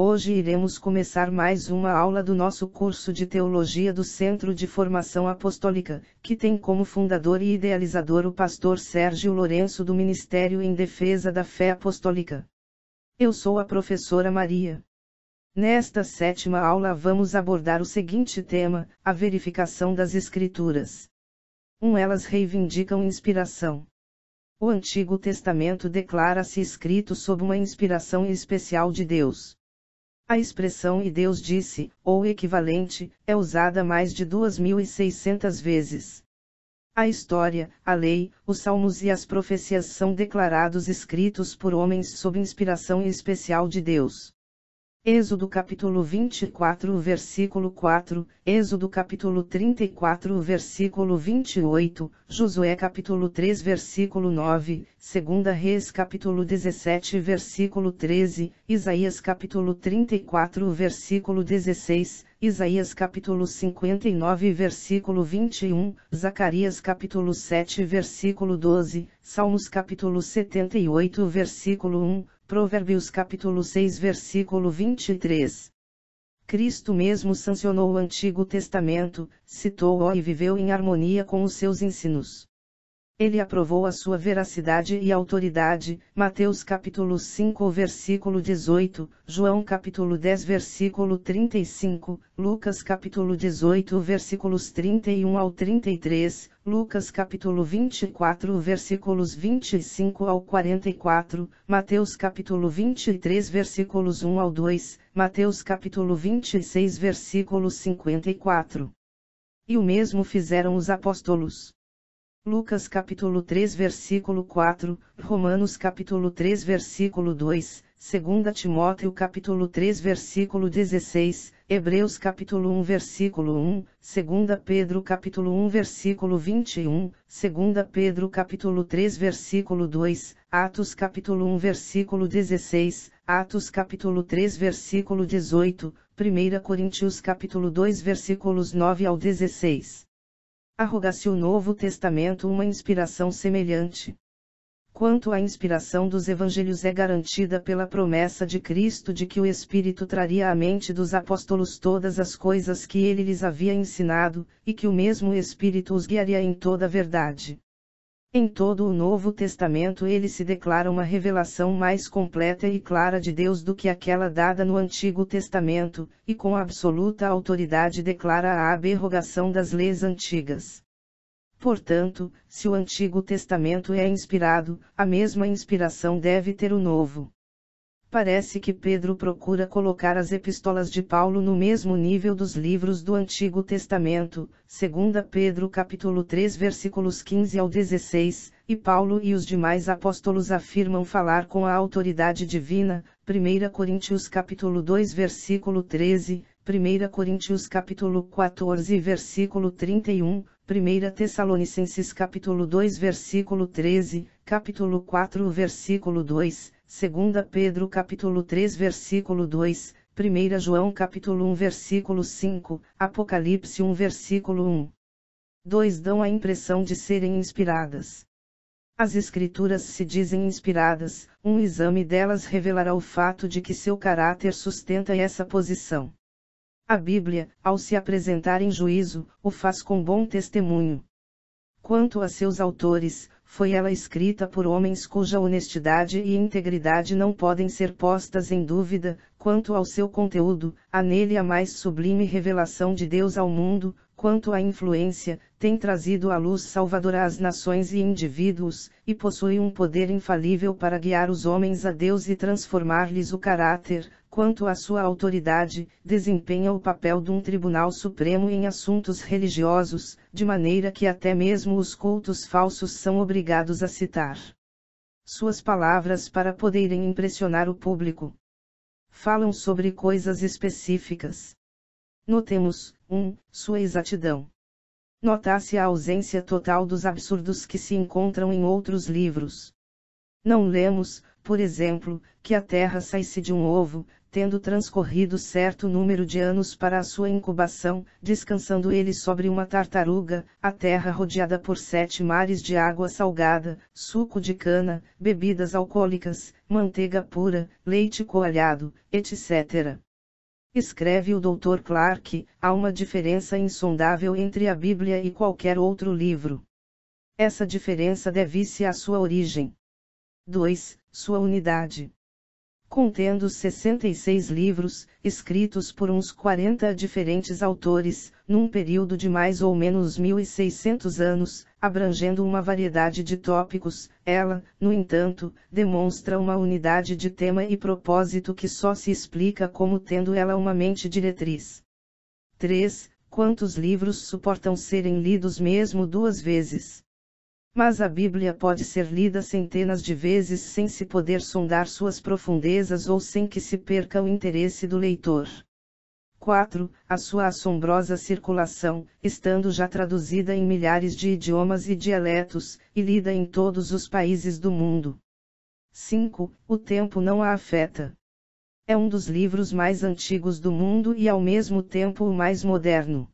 Hoje iremos começar mais uma aula do nosso curso de Teologia do Centro de Formação Apostólica, que tem como fundador e idealizador o pastor Sérgio Lourenço do Ministério em Defesa da Fé Apostólica. Eu sou a professora Maria. Nesta 7ª aula vamos abordar o seguinte tema: a verificação das Escrituras. Elas reivindicam inspiração. O Antigo Testamento declara-se escrito sob uma inspiração especial de Deus. A expressão "e Deus disse", ou equivalente, é usada mais de 2.600 vezes. A história, a lei, os salmos e as profecias são declarados escritos por homens sob inspiração especial de Deus. Êxodo capítulo 24 versículo 4, Êxodo capítulo 34 versículo 28, Josué capítulo 3 versículo 9, 2 Reis capítulo 17 versículo 13, Isaías capítulo 34 versículo 16, Isaías capítulo 59 versículo 21, Zacarias capítulo 7 versículo 12, Salmos capítulo 78 versículo 1, Provérbios capítulo 6 versículo 23. Cristo mesmo sancionou o Antigo Testamento, citou-o e viveu em harmonia com os seus ensinos. Ele aprovou a sua veracidade e autoridade, Mateus capítulo 5 versículo 18, João capítulo 10 versículo 35, Lucas capítulo 18 versículos 31 ao 33, Lucas capítulo 24 versículos 25 ao 44, Mateus capítulo 23 versículos 1 ao 2, Mateus capítulo 26 versículo 54. E o mesmo fizeram os apóstolos. Lucas capítulo 3 versículo 4, Romanos capítulo 3 versículo 2, 2 Timóteo capítulo 3 versículo 16, Hebreus capítulo 1 versículo 1, 2 Pedro capítulo 1 versículo 21, 2 Pedro capítulo 3 versículo 2, Atos capítulo 1 versículo 16, Atos capítulo 3 versículo 18, 1 Coríntios capítulo 2 versículos 9 ao 16. Arroga-se o Novo Testamento uma inspiração semelhante. Quanto à inspiração dos evangelhos é garantida pela promessa de Cristo de que o Espírito traria à mente dos apóstolos todas as coisas que ele lhes havia ensinado, e que o mesmo Espírito os guiaria em toda a verdade. Em todo o Novo Testamento ele se declara uma revelação mais completa e clara de Deus do que aquela dada no Antigo Testamento, e com absoluta autoridade declara a abrogação das leis antigas. Portanto, se o Antigo Testamento é inspirado, a mesma inspiração deve ter o Novo. Parece que Pedro procura colocar as epístolas de Paulo no mesmo nível dos livros do Antigo Testamento, 2 Pedro capítulo 3 versículos 15 ao 16, e Paulo e os demais apóstolos afirmam falar com a autoridade divina, 1 Coríntios capítulo 2 versículo 13, 1 Coríntios capítulo 14 versículo 31, 1 Tessalonicenses capítulo 2 versículo 13, capítulo 4 versículo 2, 2 Pedro capítulo 3 versículo 2, 1 João capítulo 1 versículo 5, Apocalipse 1 versículo 1. 2 dão a impressão de serem inspiradas. As Escrituras se dizem inspiradas, um exame delas revelará o fato de que seu caráter sustenta essa posição. A Bíblia, ao se apresentar em juízo, o faz com bom testemunho. Quanto a seus autores, foi ela escrita por homens cuja honestidade e integridade não podem ser postas em dúvida. Quanto ao seu conteúdo, há nele a mais sublime revelação de Deus ao mundo. Quanto à influência, tem trazido a luz salvadora às nações e indivíduos, e possui um poder infalível para guiar os homens a Deus e transformar-lhes o caráter. Quanto à sua autoridade, desempenha o papel de um tribunal supremo em assuntos religiosos, de maneira que até mesmo os cultos falsos são obrigados a citar suas palavras para poderem impressionar o público. Falam sobre coisas específicas. Notemos, 1. Sua exatidão. Nota-se a ausência total dos absurdos que se encontram em outros livros. Não lemos, por exemplo, que a terra sai-se de um ovo, tendo transcorrido certo número de anos para a sua incubação, descansando ele sobre uma tartaruga, a terra rodeada por 7 mares de água salgada, suco de cana, bebidas alcoólicas, manteiga pura, leite coalhado, etc. Escreve o Dr. Clarke, há uma diferença insondável entre a Bíblia e qualquer outro livro. Essa diferença deve-se à sua origem. 2. Sua unidade. Contendo 66 livros, escritos por uns 40 diferentes autores, num período de mais ou menos 1.600 anos, abrangendo uma variedade de tópicos, ela, no entanto, demonstra uma unidade de tema e propósito que só se explica como tendo ela uma mente diretriz. 3. Quantos livros suportam serem lidos mesmo 2 vezes? Mas a Bíblia pode ser lida centenas de vezes sem se poder sondar suas profundezas ou sem que se perca o interesse do leitor. 4. A sua assombrosa circulação, estando já traduzida em milhares de idiomas e dialetos, e lida em todos os países do mundo. 5. O tempo não a afeta. É um dos livros mais antigos do mundo e ao mesmo tempo o mais moderno.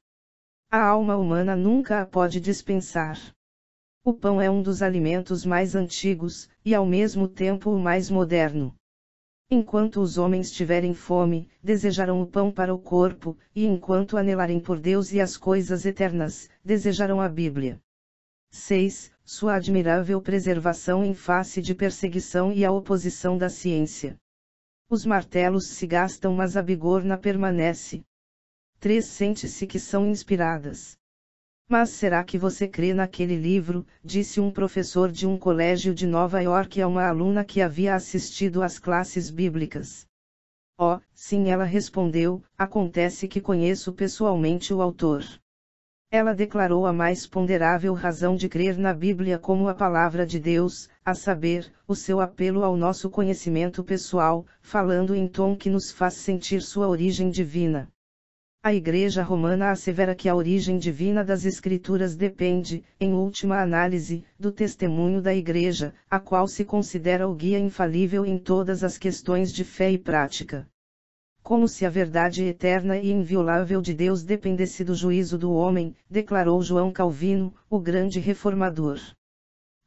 A alma humana nunca a pode dispensar. O pão é um dos alimentos mais antigos, e ao mesmo tempo o mais moderno. Enquanto os homens tiverem fome, desejarão o pão para o corpo, e enquanto anelarem por Deus e as coisas eternas, desejarão a Bíblia. 6. Sua admirável preservação em face de perseguição e a oposição da ciência. Os martelos se gastam, mas a bigorna permanece. 3. Sente-se que são inspiradas. Mas será que você crê naquele livro? Disse um professor de um colégio de Nova York a uma aluna que havia assistido às classes bíblicas. Oh, sim, ela respondeu, acontece que conheço pessoalmente o autor. Ela declarou a mais ponderável razão de crer na Bíblia como a palavra de Deus, a saber, o seu apelo ao nosso conhecimento pessoal, falando em tom que nos faz sentir sua origem divina. A Igreja Romana assevera que a origem divina das Escrituras depende, em última análise, do testemunho da Igreja, a qual se considera o guia infalível em todas as questões de fé e prática. Como se a verdade eterna e inviolável de Deus dependesse do juízo do homem, declarou João Calvino, o grande reformador.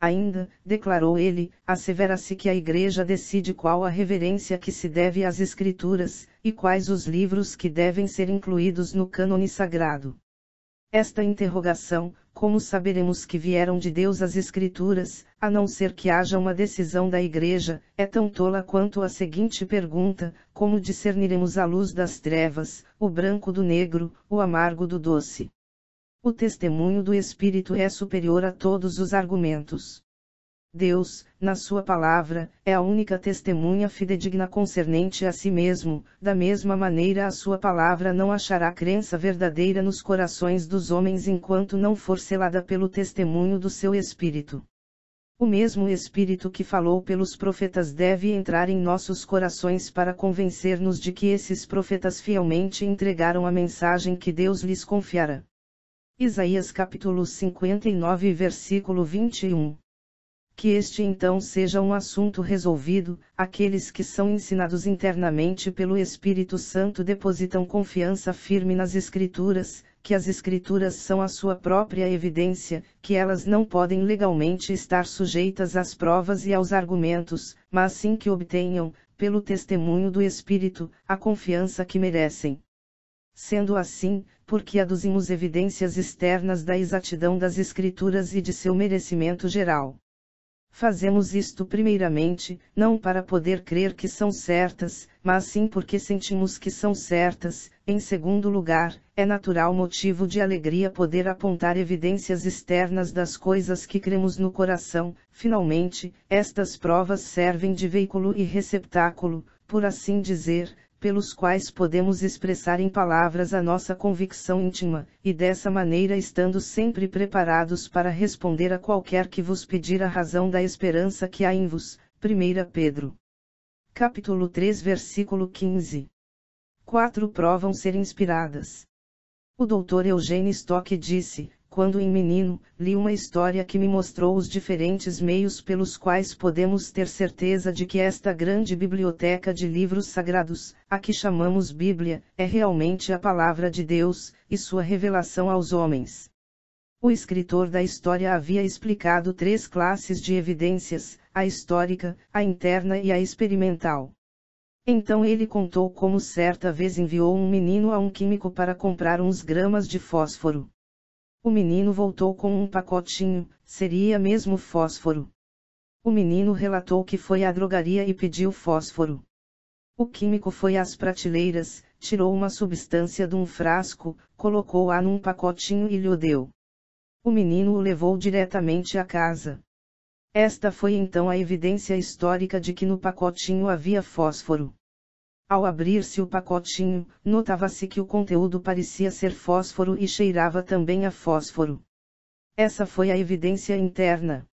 Ainda, declarou ele, assevera-se que a Igreja decide qual a reverência que se deve às Escrituras, e quais os livros que devem ser incluídos no cânone sagrado. Esta interrogação, como saberemos que vieram de Deus as Escrituras, a não ser que haja uma decisão da Igreja, é tão tola quanto a seguinte pergunta: como discerniremos a luz das trevas, o branco do negro, o amargo do doce? O testemunho do Espírito é superior a todos os argumentos. Deus, na sua palavra, é a única testemunha fidedigna concernente a si mesmo, da mesma maneira a sua palavra não achará crença verdadeira nos corações dos homens enquanto não for selada pelo testemunho do seu Espírito. O mesmo Espírito que falou pelos profetas deve entrar em nossos corações para convencer-nos de que esses profetas fielmente entregaram a mensagem que Deus lhes confiara. Isaías capítulo 59 versículo 21. Que este então seja um assunto resolvido, aqueles que são ensinados internamente pelo Espírito Santo depositam confiança firme nas Escrituras, que as Escrituras são a sua própria evidência, que elas não podem legalmente estar sujeitas às provas e aos argumentos, mas sim que obtenham, pelo testemunho do Espírito, a confiança que merecem. Sendo assim, porque aduzimos evidências externas da exatidão das Escrituras e de seu merecimento geral. Fazemos isto primeiramente, não para poder crer que são certas, mas sim porque sentimos que são certas. Em segundo lugar, é natural motivo de alegria poder apontar evidências externas das coisas que cremos no coração. Finalmente, estas provas servem de veículo e receptáculo, por assim dizer, pelos quais podemos expressar em palavras a nossa convicção íntima, e dessa maneira estando sempre preparados para responder a qualquer que vos pedir a razão da esperança que há em vos. 1 Pedro. Capítulo 3 versículo 15. 4 provam ser inspiradas. O Dr. Eugene Stock disse, quando em menino, li uma história que me mostrou os diferentes meios pelos quais podemos ter certeza de que esta grande biblioteca de livros sagrados, a que chamamos Bíblia, é realmente a palavra de Deus, e sua revelação aos homens. O escritor da história havia explicado 3 classes de evidências, a histórica, a interna e a experimental. Então ele contou como certa vez enviou um menino a um químico para comprar uns gramas de fósforo. O menino voltou com um pacotinho, seria mesmo fósforo. O menino relatou que foi à drogaria e pediu fósforo. O químico foi às prateleiras, tirou uma substância de um frasco, colocou-a num pacotinho e lhe o deu. O menino o levou diretamente à casa. Esta foi então a evidência histórica de que no pacotinho havia fósforo. Ao abrir-se o pacotinho, notava-se que o conteúdo parecia ser fósforo e cheirava também a fósforo. Essa foi a evidência interna.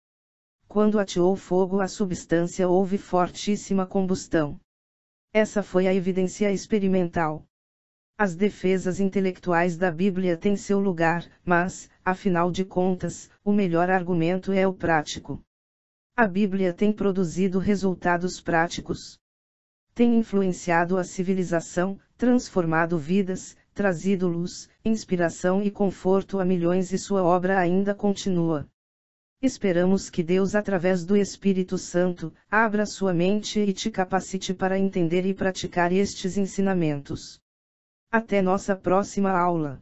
Quando ateou fogo à substância houve fortíssima combustão. Essa foi a evidência experimental. As defesas intelectuais da Bíblia têm seu lugar, mas, afinal de contas, o melhor argumento é o prático. A Bíblia tem produzido resultados práticos. Tem influenciado a civilização, transformado vidas, trazido luz, inspiração e conforto a milhões e sua obra ainda continua. Esperamos que Deus, através do Espírito Santo, abra sua mente e te capacite para entender e praticar estes ensinamentos. Até nossa próxima aula.